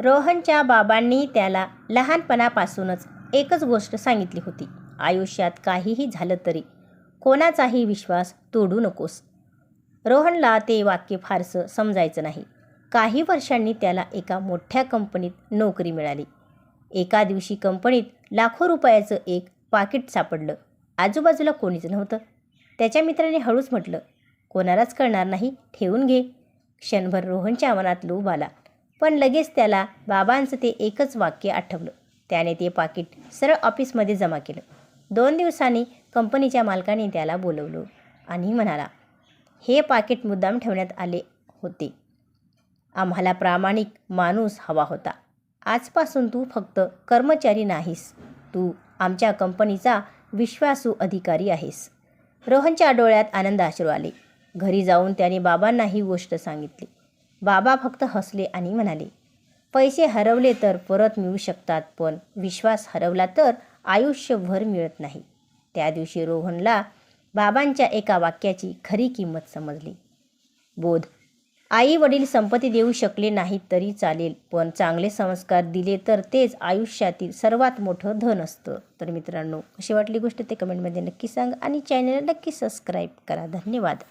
रोहनच्या बाबांनी त्याला लहानपणापासूनच एकच गोष्ट सांगितली होती, आयुष्यात काहीही झालं तरी कोणाचाही विश्वास तोडू नकोस. रोहनला ते वाक्य फारसं समजायचं नाही. काही वर्षांनी त्याला एका मोठ्या कंपनीत नोकरी मिळाली. एका दिवशी कंपनीत लाखो रुपयाचं एक पाकिट सापडलं. आजूबाजूला कोणीच नव्हतं. त्याच्या मित्राने हळूच म्हटलं, कोणालाच कळणार नाही, ठेवून घे. क्षणभर रोहनच्या मनात लोभ आला, पण लगेच त्याला बाबांचं ते एकच वाक्य आठवलं. त्याने ते पाकिट सरळ ऑफिसमध्ये जमा केलं. 2 दिवसांनी कंपनीच्या मालकाने त्याला बोलवलं आणि म्हणाला, हे पाकिट मुद्दाम ठेवण्यात आले होते. आम्हाला प्रामाणिक माणूस हवा होता. आजपासून तू फक्त कर्मचारी नाहीस, तू आमच्या कंपनीचा विश्वासू अधिकारी आहेस. रोहनच्या डोळ्यात आनंदाश्रू आले. घरी जाऊन त्याने बाबांना ही गोष्ट सांगितली. बाबा फक्त हसले आणि म्हणाले, पैसे हरवले तर परत मिळू शकतात, पण विश्वास हरवला तर आयुष्यभर मिळत नाही. त्या दिवशी रोहनला बाबांच्या एका वाक्याची खरी किंमत समजली. बोध: आई वडील संपत्ती देऊ शकले नाहीत तरी चालेल, पण चांगले संस्कार दिले तर तेच आयुष्यातील सर्वात मोठं धन असतं. तर मित्रांनो, कशी वाटली गोष्ट ते कमेंटमध्ये नक्की सांगा आणि चॅनलला नक्की सबस्क्राईब करा. धन्यवाद.